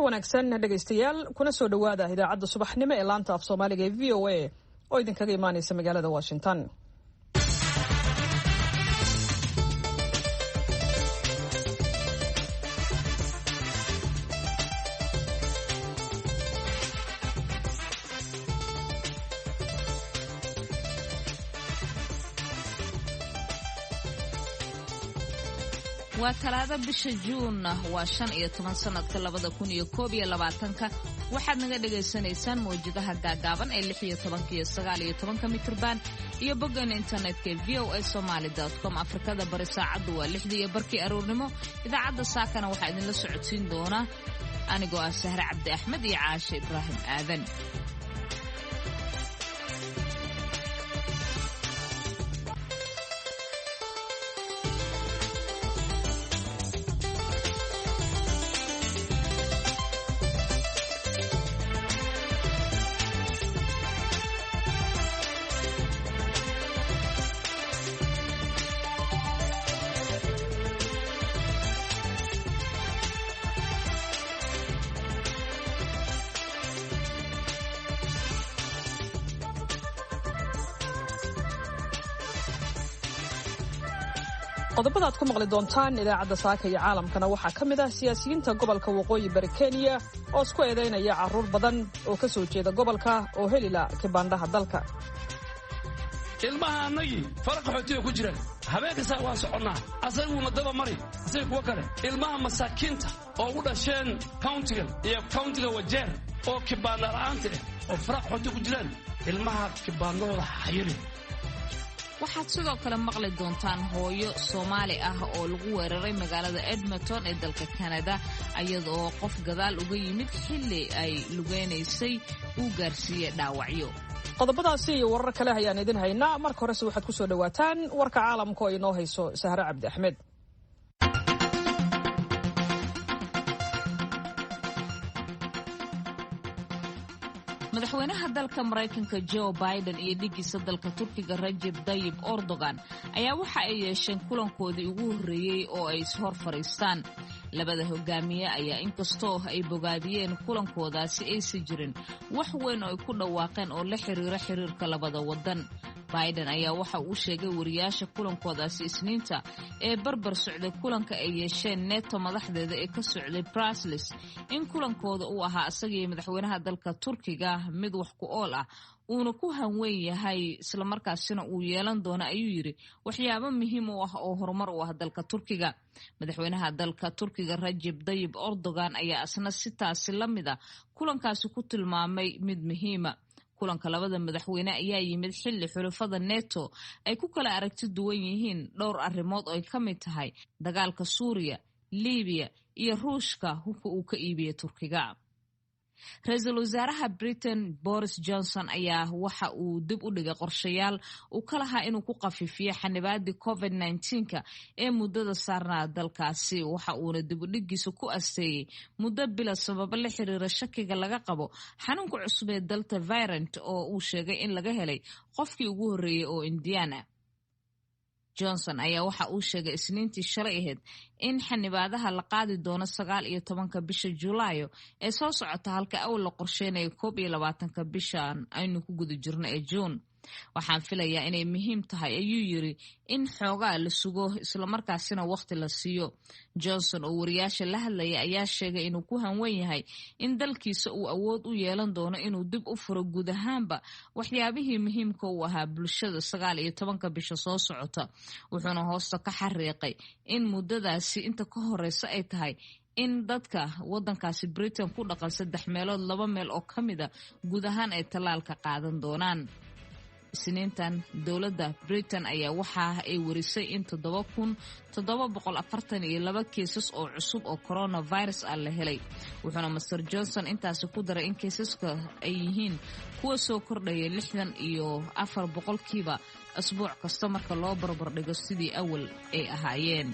wanaagsan dhegaystayaal kuna soo dhawaada idaacadda subaxnimo ee laanta af Soomaaliga ee VOA oo idinkaga imaanaysa magaalada Washington. waa talaado bisha Juun waa 15 sanadka 2021 waxaad naga dhageysanaysaan mowjadaha gaagaaban ee 16 iyo 19 mitirban iyo boggan internetka voasomali.com. Afrikada bari saacadu waa 6:00 aroornimo. Idaacadda saakana waxaa idinla socodsiin doona anigoo ah Sahra Cabdi Axmed iyo Caashe Ibraahim Aadan. qodobada aad ku maqli doontaan idaacadda saaka iyo caalamkana waxaa ka mid ah siyaasiyiinta gobolka waqooyi bari Kenya oo isku eedeynaya carruur badan oo ka soo jeeda gobolka oo helila kibaandhaha dalka. ilmaha anagi faraq xootiga ku jiraan habeenka waan soconnaa asaguna daba mari say kuwa kale ilmaha masaakiinta oo u dhasheen countiga Wajeer oo kibaandha la'aanta oo faraq xooti ku jiraan ilmaha kibaandhooda xayiri. waxaad sidoo kale maqli doontaan hooyo Soomaali ah oo lagu weeraray magaalada Edmonton ee dalka Canada iyadoo qof gadaal uga yimid xilli ay lugeynaysay uu gaarsiiyay dhaawacyo. qodobadaasi iyo warar kale ayaan idin haynaa. marka hore waxaad ku soo dhawaataan warka caalamka oo inoo hayso Sahra Cabdi Axmed. madaxweynaha dalka Mareykanka Joe Biden iyo dhigiisa dalka Turkiga Recep Tayyip Erdogan ayaa waxa ay yeesheen kulankoodii ugu horeeyay oo ay ishor fariistaan. labada hogaamiye ayaa inkastoo ay bogaadiyeen kulankoodaasi aysan jirin wax weyn oo ay ku dhawaaqeen oo la xiriira xiriirka labada wadan. Biden ayaa waxa uu sheegay wariyaasha kulankoodaasi Isniinta ee barbar socday kulanka ay yeesheen NATO madaxdeeda ee ka socday Brussels in kulankooda uu ahaa asagii madaxweynaha dalka Turkiga mid wax ku ool ah uuna ku hanweyn yahay isla markaasina uu yeelan doono ayuu yiri waxyaabo muhiim u ah oo horumar u ah dalka Turkiga. madaxweynaha dalka Turkiga Recep Tayyip Erdogan ayaa asna sitaasi lamid ah kulankaasi ku tilmaamay mid muhiim ah. kulanka labada madaxweyne ayaa yimid xilli xulafada NATO ay ku kala aragti duwan yihiin dhowr arrimood oo ay ka mid tahay dagaalka Suuriya, Liibiya iyo Ruushka hubka uu ka iibiyay Turkiga. Ra'iisul wasaaraha Britain Boris Johnson ayaa waxa uu dib u dhigay qorshayaal uu ka lahaa inuu ku qafiifiyo xanibaadii COVID-19 ee muddada saarnaa dalkaasi. waxa uuna dib u dhigiisa ku asteeyay muddo bila sababo la xiriira shakiga laga qabo xanuunka cusub ee Delta variant oo uu sheegay in laga helay qofkii ugu horeeyay oo Indiana. Johnson ayaa waxa uu sheegay Isniintii shalay ahayd in xanibaadaha la qaadi doono 19 bisha Julaayo ee soo socota halka awal la qorsheynayo 21 bishan aynu ku guda jirno ee Juun. waxaan filayaa inay muhiim tahay ayuu yiri in xoogaa la sugo isla markaasina waqti la siiyo. Johnson oo wariyaasha la hadlaya ayaa sheegay inuu ku hanweyn yahay in dalkiisa uu awood u yeelan doono inuu dib u furo guud ahaanba waxyaabihii muhiimka u ahaa bulshada 19 bisha soo socota. wuxuuna hoosta ka xariiqay in muddadaasi inta ka horeysa ay tahay in dadka wadankaasi Britain ku dhaqan 3 meelood 2 meel oo kamida guud ahaan ay talaalka qaadan doonaan. Isniintan dowladda Britain ayaa waxa ay warisay in 7,742 kiisas oo cusub oo coronavirus ah la helay. wuxuuna Mr Johnson intaasi ku daray in kiisaska ay yihiin kuwa soo kordhaya 64% asbuuc kasta marka loo barbar dhigo sidii awal ay ahaayeen.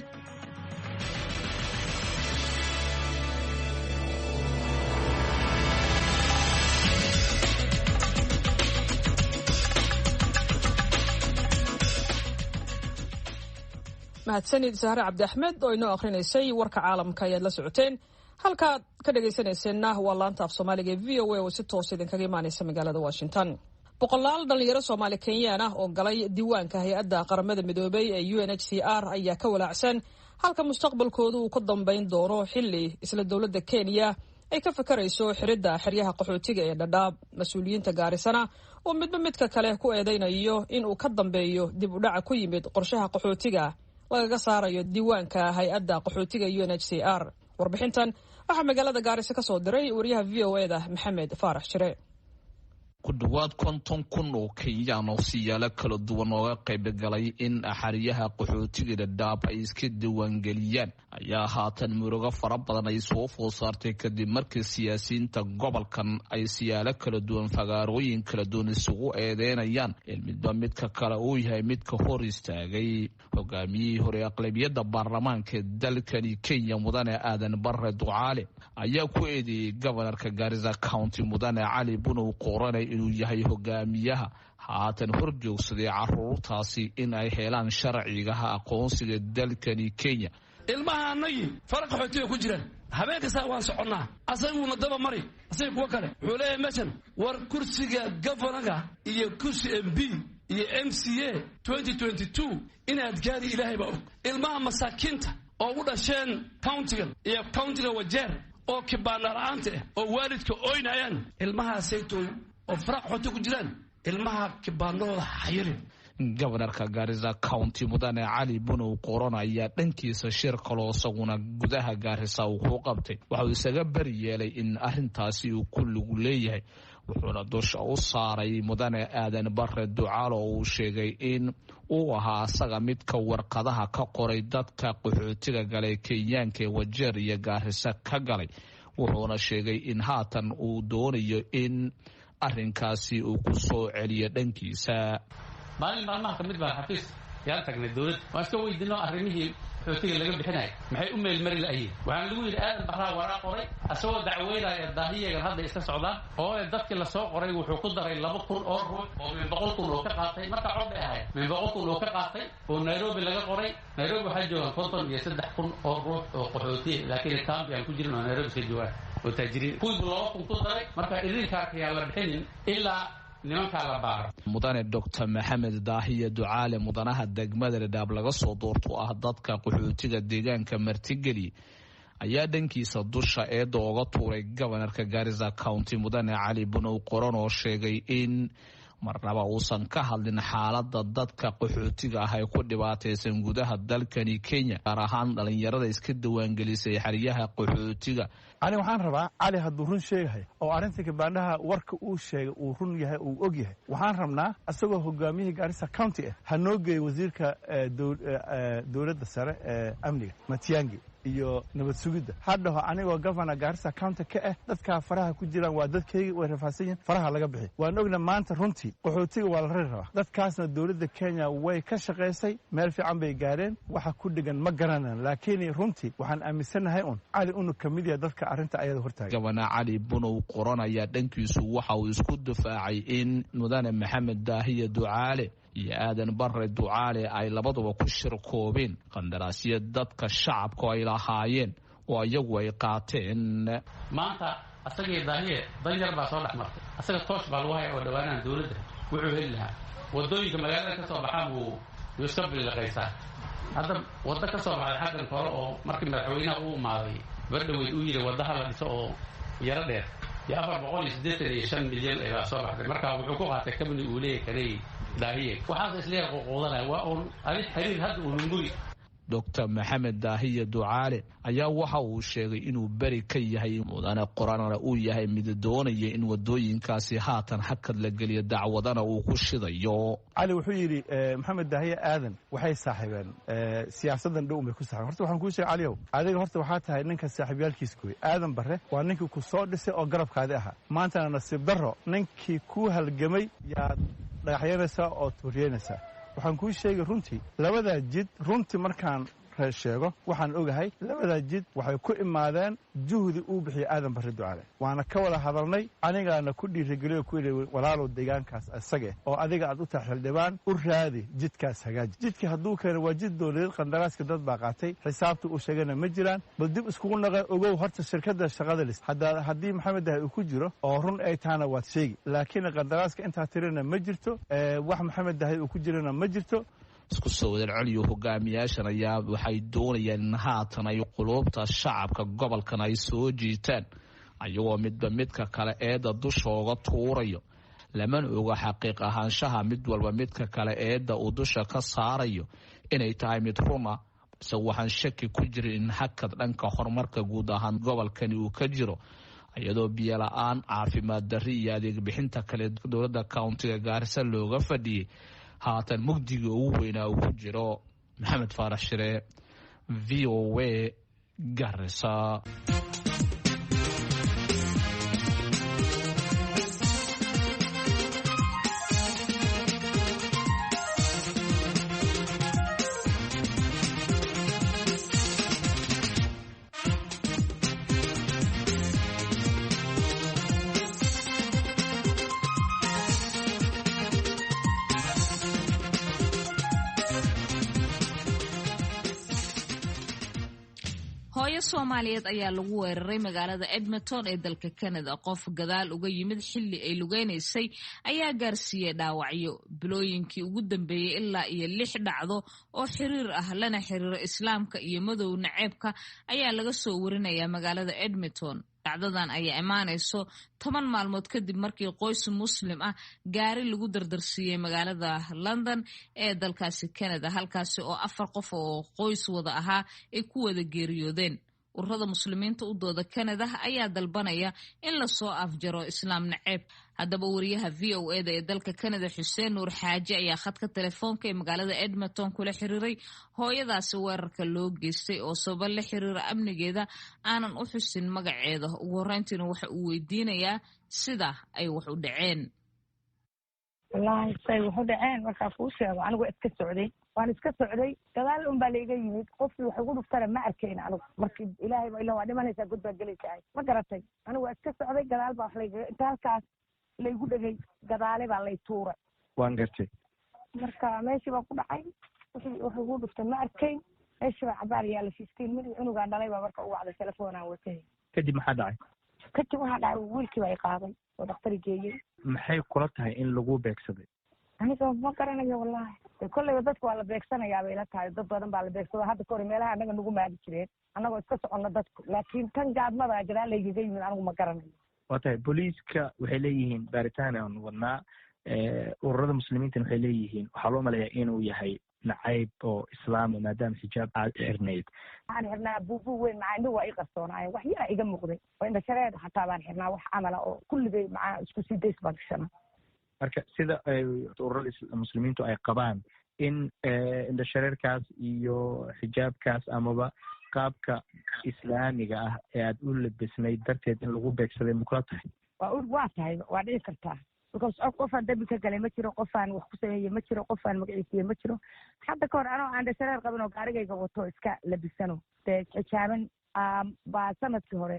mahadsanid Sahra Cabdi Axmed oo inoo akhrinaysay warka caalamka ayaad la socoteen. halkaad ka dhegaysanayseena waa laanta af soomaaliga ee v o a oo si toos idinkaga imaanaysa magaalada washington. boqolaal dhalinyaro Soomaali Kenyaan ah oo galay diiwaanka hay-adda qaramada midoobay ee UNHCR ayaa ka walaacsan halka mustaqbalkoodu uu ka dambeyn doono xilli isla dowladda Kenya ay ka fakarayso xiridda xeryaha qaxootiga ee Dadaab. Mas'uuliyiinta Gaarisana oo midba kale ku eedeynayo in uu ka dambeeyo dib u dhac ku yimid qorshaha qaxootiga lagaga saarayo diiwaanka hay-adda qaxootiga UNHCR. warbixintan waxaa magaalada Gaarisa ka soo diray wariyaha VOA-da Maxamed Faarax Jire. ku dhawaad 50,000 oo Kenyaan oo siyaalo kala duwan oo qayb galay in xeryaha qaxootiga Dadaab ay iska diiwaangeliyaan ayaa haatan murugo fara badan ay soo food saartay kadib markii siyaasiyiinta gobolkan ay siyaalo kala duwan fagaarooyin kala duwan isugu eedeynayaan midka kale uu yahay midka hor istaagay hogaamiyihii hore aqlabiyadda baarlamaanka ee dalkani Kenya Mudane Aadan Barre Ducaale ayaa ku eedeeyay gobolka Garissa County Mudane Cali Bunow Qoranay inuu yahay hogaamiyaha haatan hor joogsaday caruurtaasi in ay helaan sharciga aqoonsiga dalkani Kenya. ilmaha anagi faraq xootiga ku jiraan habeen kasta waan soconnaa asaguna daba mari asay kuwa kale wuxuu leeyahay meeshan war kursiga governaga iyo kursi MP iyo MCA 2022 inaad gaari ilaahay ba og ilmaha masaakiinta oo u dhasheen countiga Wajeer oo kibaana la'aanta oo waalidka ooynayaan ilmahaasaytooy oo faraq xootiga ku jiraan ilmaha kibaanooda xayiri. gobolka Garissa County Mudane Cali Bunow Qoran ayaa dhankiisa shir kale oo isaguna gudaha Garissa uu ku qabtay waxa uu isaga bari yeelay in arintaasi uu ku lug leeyahay wuxuuna dusha u saaray Mudane Aadan Barre Ducaale oo uu sheegay in uu ahaa asaga midka warqadaha ka qoray dadka qaxootiga galay Kenyaanka ee Wajeer iyo Garissa ka galay wuxuuna sheegay in haatan uu doonayo in arrinkaasi uu ku soo celiyo dhankiisa. maalin maalmaha ka mid baa xafiis yaan tagnay dawladda waan iska weydiino arrimihii xootiga laga bixinay maxay u meelmari la'yihiin waxaan lagu yidhi Aadan Barre waraa qoray asagoo dacweynaya daahiyagan hadda iska socdaan oo dadkii la soo qoray wuxuu ku daray 2,000 oo ruux oo 100,000 oo ka qaatay marka cod ay ahayd 100,000 oo ka qaatay oo Nairobi laga qoray Nairobi waxaa joogan 53,000 oo ruux oo qaxooti laakiin kambi aan ku jirin oo Nairobi ka joogaan oo taajiriin kuwii 2,000 ku daray marka idinka ayaa la bixinin ilaa Mudane Dr. Maxamed Daahiye Ducaale mudanaha degmada Dadaab laga soo doorto ah dadka qaxootiga deegaanka martigeli ayaa dhankiisa dusha eeda uga tuuray gobolka Garissa County Mudane Cali Bunow Qoran oo sheegay in marnaba uusan ka hadlin xaaladda dadka qaxootiga ah ay ku dhibaataysan gudaha dalkani Kenya gaar ahaan dhalinyarada iska diiwaangelisay xeryaha qaxootiga. ani waxaan rabaa Cali hadduu run sheegahay oo arrinta kibaandhaha warka uu sheegay uu run yahay uu og yahay waxaan rabnaa asagoo hogaamiyihii Garissa County ha noo geeyo wasiirka dowladda sare ee amniga Matiang'i iyo nabad sugidda hadda anigoo governor Garissa County ka ah dadka faraha ku jiraan waa dadkayga way rafaadsan yihiin faraha laga bixi waan ogna maanta runtii qaxootiga waa la rari rabaa dadkaasna dowladda Kenya way ka shaqaysay meel fiican bay gaareen waxa ku dhigan ma garanayaan laakiin runtii waxaan aaminsanahay Cali uu ka mid yahay dadka arrinta ayada hortaagay. Gabana Cali Bunow Qoran ayaa dhankiisu waxa uu isku difaacay in Mudane Maxamed Daahiye Ducaale iyo Aadan Barre Ducaale ay labaduba ku shirkoobeen qandaraasyo dadka shacabku ay lahaayeen oo iyagu ay qaateen. maanta asagii Daahiye danyar baa soo dhaxmartay asaga toosh baa lagu hayaa oo dhawaanaan dawladda wuxuu heli lahaa wadooyinka magaalada ka soo baxaan uu iska bilaqaysaa hadda wada ka soo baxay xaggan kore oo markii madaxweynaha uu imaaday bardhaweyd uu yiri wadaha la dhiso oo yara dheer ya 485 milyan ee soo baxday marka wuxuu ku qaatay kabni uu leeyahay Daahiye waxaad isleeyahay qoqodanay waa oo ari xiriir hadda uu nguri. Dr. Maxamed Daahiye Ducaale ayaa waxa uu sheegay inuu bari ka yahay mudane Qoranana uu yahay mid doonaya in wadooyinkaasi haatan hakad la geliyo dacwadana uu ku shidayo. Cali wuxuu yiri Maxamed Daahiye Aadan waxay saaxiibeen siyaasadan dhow ma ku saxan horta waxaan ku sheegay Caliyow adiga horta waxaa tahay ninka saaxiibyaalkiis ku Aadan Barre waa ninkii ku soo dhisay oo garabkaadi ahaa maanta nasiib darro ninkii ku halgamay yaa dhagaxyanaysa oo tuuriyanaysa waxaan ku sheegay runtii labada jid runtii markaan sheego waxaan ogahay labada jid waxay ku imaadeen juhdi uu bixiyay aadan barre ducaale waana ka wada hadalnay anigaana ku dhiirigeliyo ku yidhi walaalow deegaankaas isage oo adiga aad u tahay xildhibaan u raadi jidkaas hagaaji jidkii hadduu keeno waa jid dowladeed qandaraaska dad baa qaatay xisaabta uu sheegana ma jiraan bal dib iskugu naqa ogow horta shirkadda shaqada lis haddii maxamed dahay uu ku jiro oo run ay tahana waad sheegi laakiin qandaraaska intaa tirina ma jirto wax maxamed dahay uu ku jirana ma jirto isku soo wada celiyo hogaamiyaashan ayaa waxay doonayaan in haatan ay qulubta shacabka gobolkan ay soo jiitaan ayagoo midba midka kale eedda dusha uga tuurayo lamana oga xaqiiq ahaanshaha mid walba midka kale eedda uu dusha ka saarayo inay tahay mid runa balse waxaan shaki ku jirin in hakad dhanka horumarka guud ahaan gobolkani uu ka jiro iyadoo biyola-aan caafimaad darri iyo adeeg bixinta kale dowladda countiga Gaarisa looga fadhiyey haatan mugdiga ugu weynaa uu ku jiro. Maxamed Faarax Shire, VOA, Gaarisa. hooyo Soomaaliyeed ayaa lagu weeraray magaalada Edmonton ee dalka Canada. qof gadaal uga yimid xilli ay lugeynaysay ayaa gaarsiiyay dhaawacyo. bilooyinkii ugu dambeeyay ilaa iyo 6 dhacdo oo xiriir ah lana xiriiro islaamka iyo madow naceebka ayaa laga soo warinayaa magaalada Edmonton. dhacdadan ayaa imaanayso 10 maalmood kadib markii qoys muslim ah gaari lagu dardarsiiyay magaalada London ee dalkaasi Canada, halkaasi oo 4 qof oo qoys wada ahaa ay ku wada geeriyoodeen. ururada muslimiinta u dooda Canada ayaa dalbanaya in la soo afjaro islaam naceeb. haddaba wariyaha VOA-da ee dalka Canada Xuseen Nuur Xaaji ayaa khadka telefoonka ee magaalada Edmonton kula xiriiray hooyadaasi weerarka loo geystay oo sabab la xiriira amnigeeda aanan u xusin magaceeda. ugu horreyntiina waxa uu weydiinayaa sida ay wax u dhaceen. wallaahi say wax u dhaceen markaa kuu sheego anigu waan iska socday gadaal un baa layga yimid qofkii wax ugu dhuftana ma arkayn anigu markii ilaahay baa ila waa dhimanaysaa god baa gelaysaa ma garatay anigu waa iska socday gadaal baa wax layga inta halkaas laygu dhegay gadaale baa lay tuuray waan gartay marka meeshii baa ku dhacay wax ugu dhuftay ma arkayn meeshii baa cabaar yaala 15 minute cunugaan dhalay baa marka u wacday telefoonaan watay kadib maxaa dhacay waxaa dhacay wiilkii baa i qaaday oo dhakhtar geeyey. maxay kula tahay in lagu beegsaday? aniga ma garanayo wallaahi kolleyba dadku waa la beegsanayaa bay ila tahay dad badan baa la beegsado hadda kahor meelaha annaga nagu maadi jireen annagoo iska soconno dadku laakiin tan gaadmada gadaal laygaga yimid anigu ma garanayo. waa tahay booliiska waxay leeyihiin baaritaan aan wadnaa ururada muslimiintana waxay leeyihiin waxaa loo maleeyaa inuu yahay nacayb oo islaama maadaama xijaab aad xirnayd. waxaan xirnaa buubu weyn macaa indhuhu waa ii qarsoonaayen wax yaraa iga muuqday oo indhashareed xataa baan xirnaa wax camala oo kulligay macaa isku sii days baan gashana. marka sida ururada muslimiintu ay qabaan in indhashareerkaas iyo xijaabkaas amaba qaabka islaamiga ah ee aad u labisnayd darteed in lagu beegsaday makula tahay? waa tahay waa dhici kartaa because qofaan dambi ka galay ma jiro, qofaan wax ku sameeyey ma jiro, qofaan magaciisiye ma jiro. hadda kahor anoo aan indhashareer qabin oo gaarigayga wato iska labisano dee xijaaban baa sanadkii hore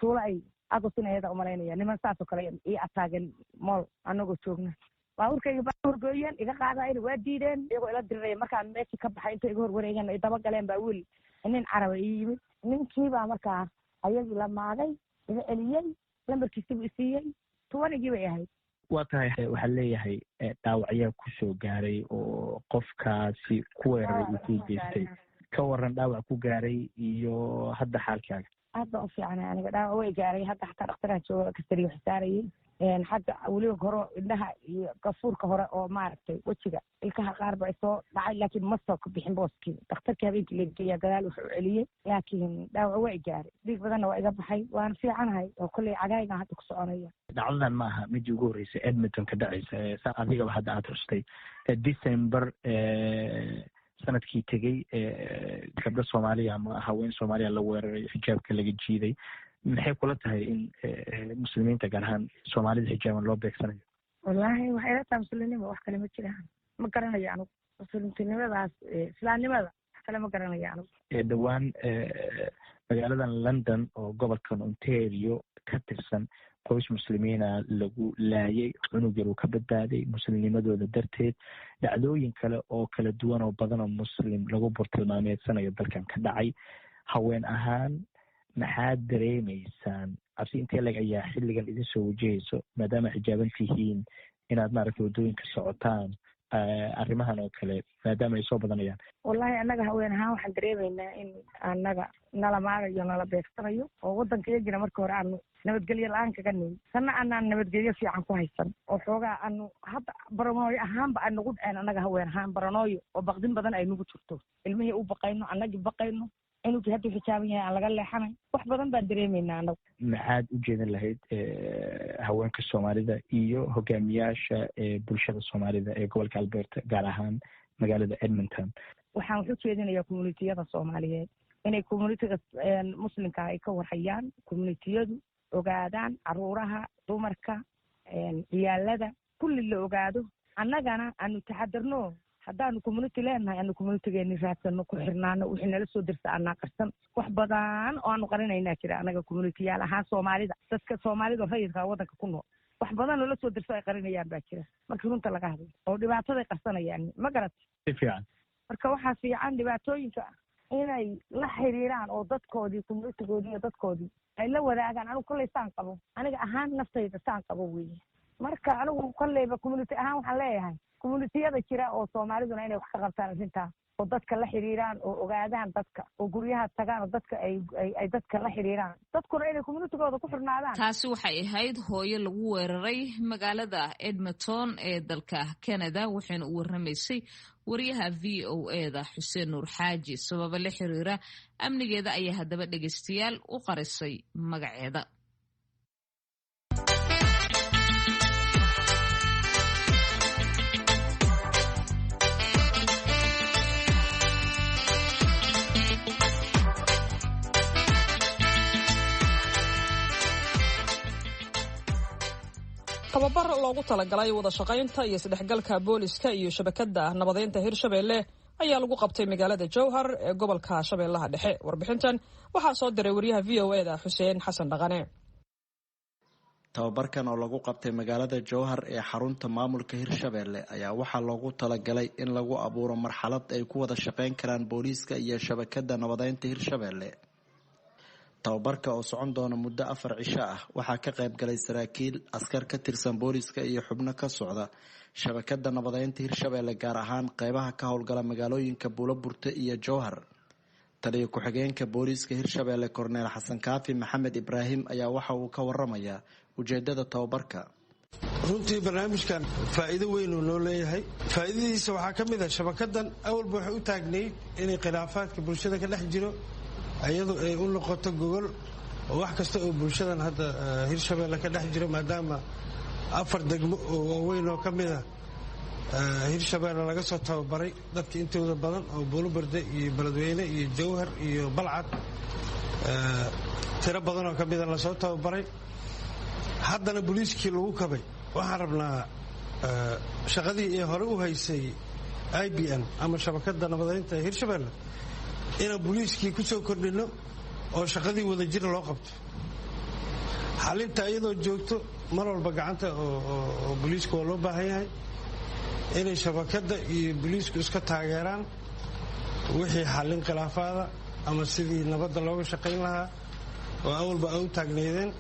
juulay agosin ayada umalaynaya niman saasoo kale ii ataagen mool anagoo joogna baabuurkayga baa horgooyeen iga qaadayn waa diideen iyagoo ila diriraya markaan meeshii ka baxay inta iga horwareegeen ay daba galeen baa wiil nin caraba ii yimid ninkiibaa markaa ayagii la maaday iga celiyey lambarkiisibu isiiyey 20gii bay ahayd. waa tahay waxaa leeyahay dhaawacyaa kusoo gaaray oo qofkaasi ku weeraray uu ku geystay. ka waran dhaawac ku gaaray iyo hadda xaalkaaga? aad baan u fiicnay aniga dhaawac way gaaray hadda xataa dhakhtaraan jooga kastariyo xisaarayay xagga weliba hore indhaha iyo gafuurka hore oo maaragtay wejiga ilkaha qaar ba soo dhacay laakiin ma soo ka bixin booskii dhakhtarkii habeenkii la geeyaa gadaal wuxuu celiyey laakiin dhaawac way gaaray dhiig badanna waa iga baxay waan fiicanahay oo kolley cagaagaan hadda ku soconaya. dhacdadan ma aha midii ugu horreysay Edmonton ka dhacaysa adigaba hadda aad xustay December sanadkii tegey gabdho Soomaaliya ama haween Soomaaliya la weeraray xijaabka laga jiiday. maxay kula tahay in muslimiinta gaar ahaan Soomaalida xijaaban loo beegsanayo? wallaahi waxay la tahay muslimnimo wax kale ma jiraan ma garanayo anigu muslimtinimadaas islaamnimada kale ma garanaya anigu. dhowaan magaaladan London oo gobolkan Ontario ka tirsan qoys muslimiina lagu laayay, cunug yar uu ka badbaaday muslimnimadooda darteed. dhacdooyin kale oo kala duwan oo badan oo muslim lagu burtilmaameedsanayo dalkan ka dhacay. haween ahaan maxaad dareemaysaan? cabsi intee leg ayaa xilligan idin soo wajahayso maadaama xijaaban tihiin inaad maaragtay waddooyinka socotaan arrimahan oo kale maadaama ay soo badanayaan? wallahi annaga haween ahaan waxaan dareemaynaa in annaga nala maagayo nala beegsanayo oo waddanka iyagina marka hore aanu nabadgelyo la-aan kaga nimin, sanna anaan nabadgelyo fiican ku haysan oo xoogaa aanu hadda baranooyo ahaanba ay nagu dhaceen. annaga haween ahaan baranooyo oo baqdin badan ay nagu jirto, ilmihii u baqayno, annagii baqayno, cunugii hadduu xijaaban yahay aan laga leexanay. wax badan baan dareemaynaa annagu. maxaad u jeedin lahayd haweenka Soomaalida iyo hogaamiyaasha bulshada Soomaalida ee gobolka Alberta gaar ahaan magaalada Edmonton? waxaan wax u jeedinayaa communitiyada Soomaaliyeed inay communitiga muslimka ay ka warhayaan, communitiyadu ogaadaan caruuraha, dumarka, ciyaalada kulli la ogaado. annagana aanu taxadarno, haddaanu community leenahay aanu communitigeeni raadsano, ku xirnaano, wixii nala soo dirsa anaa qarsan. wax badan oo aanu qarinaynaa jira annaga communitiyaal ahaan Soomaalida, dadka Soomaalida rayidka waddanka ku nool wax badan oo la soo dirsa ay qarinayaan baa jira markii runta laga hadlo, oo dhibaataday qarsanayaan. ma garat si fiican. marka waxaa fiican dhibaatooyinka inay la xiriiraan oo dadkoodii communitigoodii iyo dadkoodii ay la wadaagaan. anigu kolley saan qabo, aniga ahaan naftayda saan qabo weeye. marka anigu kolleyba community ahaan waxaan leeyahay communitiyada jira oo Soomaaliduna inay wax ka qabtaan arrintaas, oo dadka la xiriiraan, oo ogaadaan dadka, oo guryaha tagaan, oo dadka ay dadka la xiriiraan, dadkuna inay communitigooda ku xirnaadaan. taasi waxay ahayd hooyo lagu weeraray magaalada Edmonton ee dalka Canada, waxayna u warramaysay wariyaha VOA-da Xuseen Nuur Xaaji. sababa la xiriira amnigeeda ayaa haddaba dhegaystayaal u qarisay magaceeda. tababar loogu talagalay wada shaqaynta iyo isdhexgalka booliska iyo shabakadda nabadeynta Hirshabelle ayaa lagu qabtay magaalada Jowhar ee gobolka Shabeellaha Dhexe. warbixintan waxaa soo diray wariyaha VOA-da Xuseen Xasan Dhaqane. tababarkan oo lagu qabtay magaalada Jowhar ee xarunta maamulka Hirshabelle ayaa waxaa loogu talagalay in lagu abuuro marxalad ay ku wada shaqayn karaan booliska iyo shabakadda nabadeynta Hirshabelle. tababarka oo socon doona muddo 4 cisho ah waxaa ka qayb galay saraakiil, askar ka tirsan booliska iyo xubno ka socda shabakadda nabadeynta Hirshabelle gaar ahaan qaybaha ka howlgala magaalooyinka Buulaburte iyo Jowhar. taliye ku-xigeenka booliska Hirshabelle Korneel Xasan Kaafi Maxamed Ibraahim ayaa waxa uu ka waramayaa ujeedada tababarka. runtii barnaamijkan faa'iido weyn uu noo leeyahay. faa'iidadiisa waxaa ka mid ah shabakadan awalba waxay u taagnayd inay khilaafaadka bulshada ka dhex jiro iyadoo ay u noqoto gogol oo wax kasta oo bulshadan hadda Hirshabelle ka dhex jiro, maadaama 4 degmo oo waaweyn oo ka mid ah Hirshabelle laga soo tababaray dadka intooda badan oo Buulaburte iyo Beledweyne iyo Jowhar iyo Balcad tiro badan oo ka mid ah la soo tababaray. haddana booliiskii lagu kabay. waxaan rabnaa shaqadii ee hore u haysay IBN ama shabakadda nabadeynta Hirshabelle inaan booliiskii ku soo kordhino oo shaqadii wadajir loo qabto. xalinta iyadoo joogto mar walba gacanta oo booliiska waa loo baahan yahay inay shabakadda iyo booliisku iska taageeraan wixii xallin khilaafaada ama sidii nabadda looga shaqayn lahaa oo awalba ay u taagnaydeen.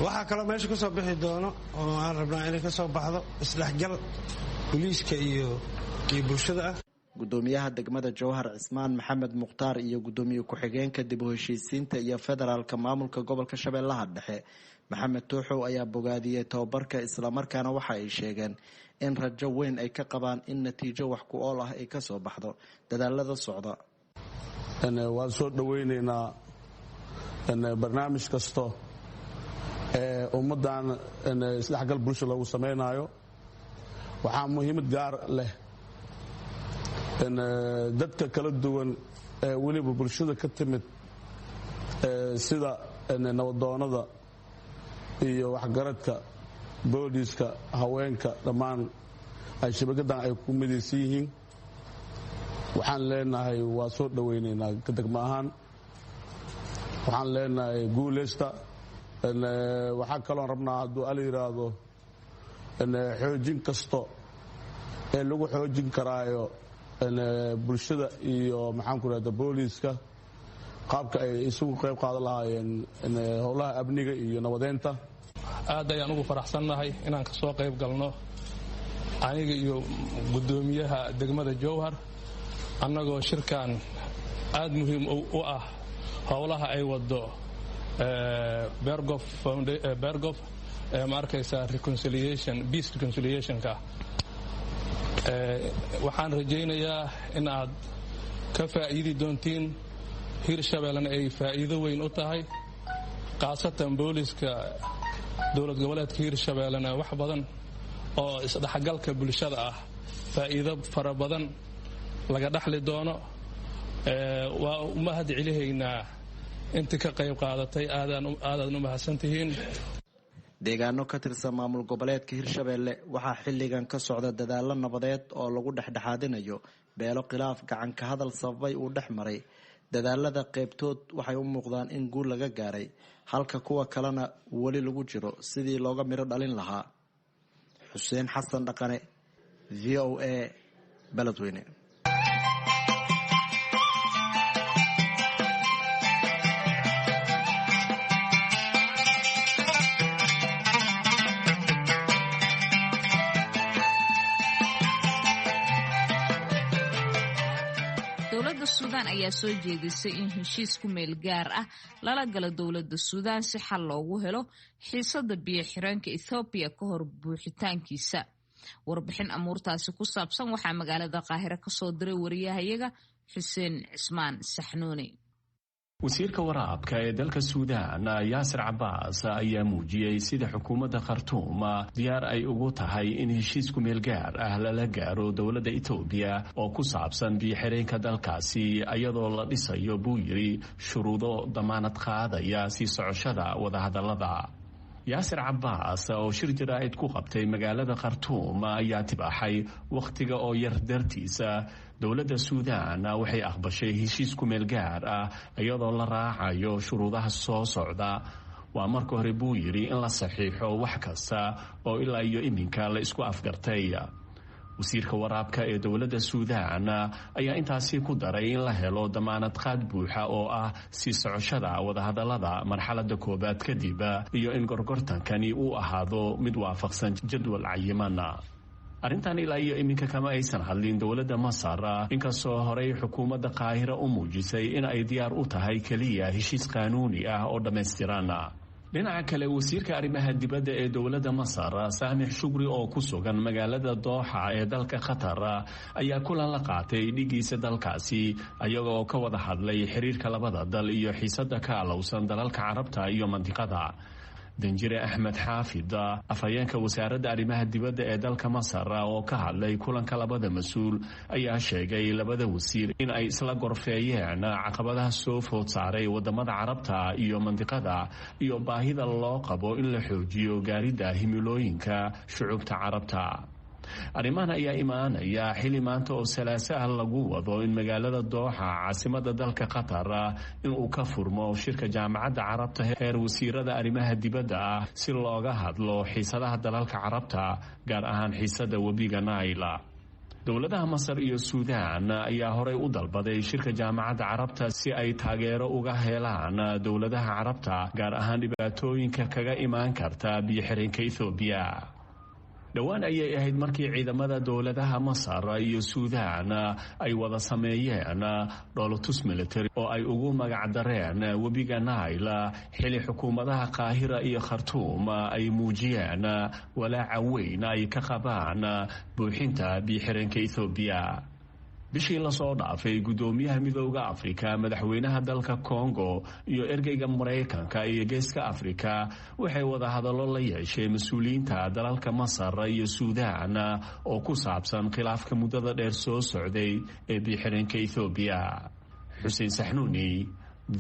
waxaa kaloo meesha ka soo bixi doono oo aan rabnaa inay ka soo baxdo isdhexgal booliiska iyo bulshada ah. gudoomiyaha degmada Jowhar Cismaan Maxamed Mukhtaar iyo gudoomiye ku-xigeenka dib u heshiisiinta iyo federaalka maamulka gobolka Shabeellaha Dhexe Maxamed Tuuxow ayaa bogaadiyay tababarka, isla markaana waxa ay sheegeen in rajo weyn ay ka qabaan in natiijo wax ku ool ah ay ka soo baxdo dadaalada socda. waan soo dhaweynaynaa barnaamij kasto ee ummadan isdhexgal bulsho lagu samaynayo. waxaa muhiimad gaar leh dadka kala duwan ee weliba bulshada ka timid sida nabadoonada iyo waxgaradka, booliiska, haweenka, dhammaan ay shabakadan ay ku midaysan yihiin. waxaan leenahay waa soo dhowaynaynaa degmo ahaan waxaan leenahay guuleysta waxaa kaloon rabnaa hadduu ala yidhaahdo xoojin kasto ee lagu xoojin karaayo bulshada iyo maxaanku rahda booliiska qaabka ay isugu qayb qaadan lahaayeen howlaha amniga iyo nabadeynta aad ayaan ugu faraxsannahay inaan ka soo qayb galno aniga iyo guddoomiyaha degmada jowhar annagoo shirkan aad muhiim u ah howlaha ay wado bergof ma arkaysaa peace reconciliationka waxaan rajaynayaa in aad ka faa'iidi doontiin hirshabeellena ay faa'iido weyn u tahay khaasatan booliska dowlad goboleedka hirshabeellena wax badan oo isdhexgalka bulshada ah faa'iido fara badan laga dhaxli doono waa u mahad celihaynaa intii ka qayb qaadatay aadaad u mahadsantihiin deegaano ka tirsan maamul goboleedka hirshabeelle waxaa xilligan ka socda dadaalo nabadeed oo lagu dhexdhexaadinayo beelo khilaaf gacan ka hadal sababay uu dhex maray dadaalada qaybtood waxay u muuqdaan in guul laga gaaray halka kuwa kalena weli lagu jiro sidii looga midho dhalin lahaa. Xuseen Xasan Dhaqane, VOA, Beledweyne. dowladda Suudaan ayaa soo jeedisay in heshiis ku meel gaar ah lala galo dowladda Suudaan si xal loogu helo xiisada biyo-xireenka Ethiopia ka hor buuxitaankiisa. Warbixin amuurtaasi ku saabsan waxaa magaalada Qaahire ka soo diray wariyahayaga Xuseen Cismaan Saxnuuni. wasiirka waraabka ee dalka Suudaan Yaasir Cabbaas ayaa muujiyay sida xukuumadda Khartoum diyaar ay ugu tahay in heshiis ku meel gaar ah lala gaaro dowladda Itoobiya oo ku saabsan biyo-xireenka dalkaasi iyadoo la dhisayo buu yiri shuruudo damaanad qaadaya si socoshada wadahadallada. Yaasir Cabbaas oo shir jaraa'id ku qabtay magaalada Khartoum ayaa tibaaxay waqtiga oo yar dartiisa dowladda Suudaan waxay aqbashay heshiis ku meel gaar ah iyadoo la raacayo shuruudaha soo socda. waa marka hore buu yiri in la saxiixo wax kasta oo ilaa iyo iminka la isku afgartay. wasiirka waraabka ee dowladda Suudaan ayaa intaasi ku daray in la helo damaanad qaad buuxa oo ah si socoshada wadahadallada marxaladda koobaad kadib iyo in gorgortankani uu ahaado mid waafaqsan jadwal cayiman. arrintan ilaa iyo iminka kama aysan hadlin dowladda Masar inkastoo horey xukuumadda Qaahire u muujisay in ay diyaar u tahay kaliya heshiis qaanuuni ah oo dhammaystiran. dhinaca kale wasiirka arrimaha dibadda ee dowladda Masar Saamix Shukri oo ku sugan magaalada Dooxa ee dalka Qatar ayaa kulan la qaatay dhigiisa dalkaasi ayagoo ka wada hadlay xiriirka labada dal iyo xiisada ka alowsan dalalka Carabta iyo mantiqada. danjire Axmed Xaafid afhayeenka wasaaradda arrimaha dibadda ee dalka Masar oo ka hadlay kulanka labada mas-uul ayaa sheegay labada wasiir in ay isla gorfeeyeen caqabadaha soo food saaray wadamada Carabta iyo mantiqada iyo baahida loo qabo in la xoojiyo gaaridda himilooyinka shucuubta Carabta. arrimahan ayaa imaanaya xili maanta oo Salaaso lagu wado in magaalada Dooxa caasimada dalka Qatar in uu ka furmo shirka jaamacadda Carabta heer wasiirada arrimaha dibadda ah si looga hadlo xiisadaha dalalka Carabta gaar ahaan xiisada webiga Nile. dowladaha Masar iyo Suudaan ayaa horey u dalbaday shirka jaamacadda Carabta si ay taageero uga helaan dowladaha Carabta gaar ahaan dhibaatooyinka kaga imaan karta biyo-xireenka Ethiopia. dhowaan ayay ahayd markii ciidamada dowladaha Masar iyo Suudaan ay wada sameeyeen dhoolatus military oo ay ugu magac dareen webiga Nile xili xukuumadaha Qaahira iyo Khartoum ay muujiyeen walaaca weyn ay ka qabaan buuxinta biyo-xireenka Ethiopia. bishii la soo dhaafay gudoomiyaha midowga Afrika madaxweynaha dalka Congo iyo ergeyga Mareykanka iyo Geeska Afrika waxay wada hadallo la yeesheen mas'uuliyiinta dalalka Masar iyo Suudaan oo ku saabsan khilaafka muddada dheer soo socday ee biyo-xireenka Ethiopia. Xuseen Saxnuuni,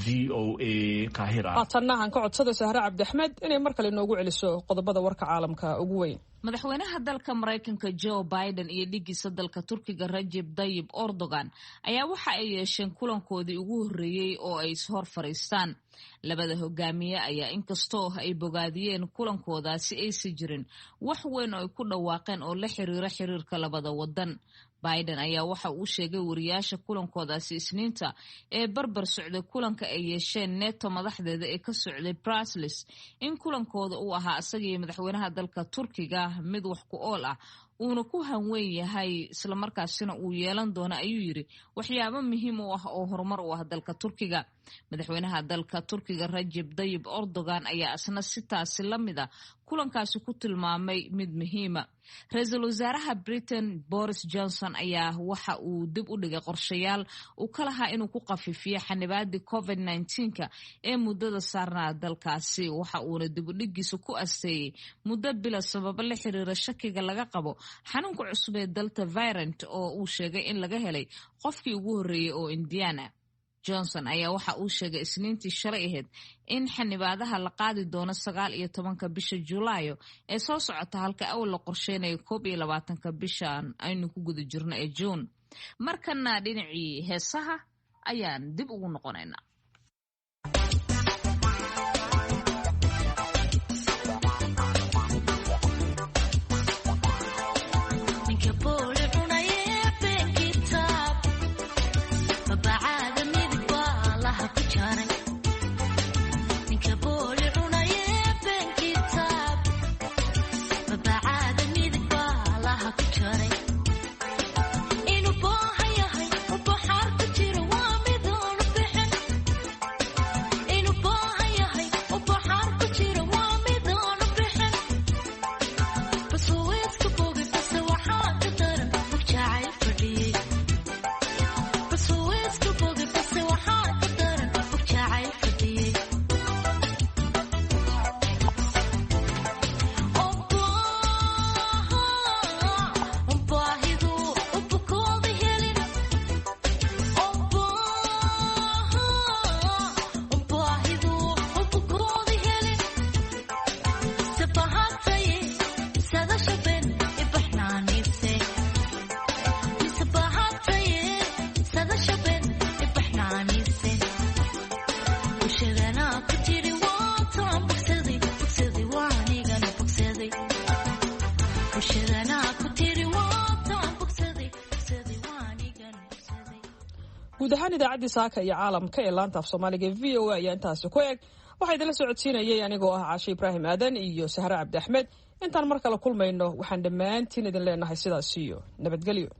VOA, Qaahira. Haatana aan ka codsado Sahra Cabdi Axmed inay mar kale noogu celiso qodobada warka caalamka ugu weyn. madaxweynaha dalka Mareykanka Joe Biden iyo dhigiisa dalka Turkiga Recep Tayyip Erdogan ayaa waxa ay yeesheen kulankoodii ugu horeeyay oo ay hor fariistaan. Labada hogaamiye ayaa inkastoo ay bogaadiyeen kulankoodaasi aysan jirin wax weyn oo ay ku dhawaaqeen oo la xiriira xiriirka labada wadan. Biden ayaa waxa uu sheegay wariyaasha kulankoodaasi Isniinta ee barbar socday kulanka ay yeesheen NATO madaxdeeda ee ka socday Brussels in kulankooda uu ahaa asagii madaxweynaha dalka Turkiga mid wax ku ool ah uuna ku hanweyn yahay isla markaasina uu yeelan doono ayuu yiri waxyaabo muhiim u ah oo horumar u ah dalka Turkiga. Madaxweynaha dalka Turkiga Recep Tayyip Erdogan ayaa asna sitaasi lamida kulankaasi ku tilmaamay mid muhiima. Ra'iisul wasaaraha Britain Boris Johnson ayaa waxa uu dib u dhigay qorshayaal uu ka lahaa inuu ku qafiifiyo xanibaadii COVID-19 ee muddada saarnaa dalkaasi. Waxa uuna dib u dhigiisa ku asteeyay muddo bila sabab la xiriira shakiga laga qabo xanuunka cusub ee Delta variant oo uu sheegay in laga helay qofkii ugu horeeyay oo Indiana. Johnson ayaa waxa uu sheegay Isniintii shalay ahayd in xanibaadaha la qaadi doono 19 bisha Julaayo ee soo socota halka awal la qorsheynayo 21 bishan aynu ku guda jirno ee June. Markana dhinacii heesaha ayaan dib ugu noqonaynaa. guud ahaan idaacaddii saaka iyo caalamka ee laanta af Soomaaliga VOA ayaa intaasi ku eg. Waxaa idinla socodsiinayay anigoo ah Caashe Ibraahim Aadan iyo Sahra Cabdi Axmed. Intaan mar kale kulmayno waxaan dhammaantiin idin leenahay sidaas iyo nabadgelyo.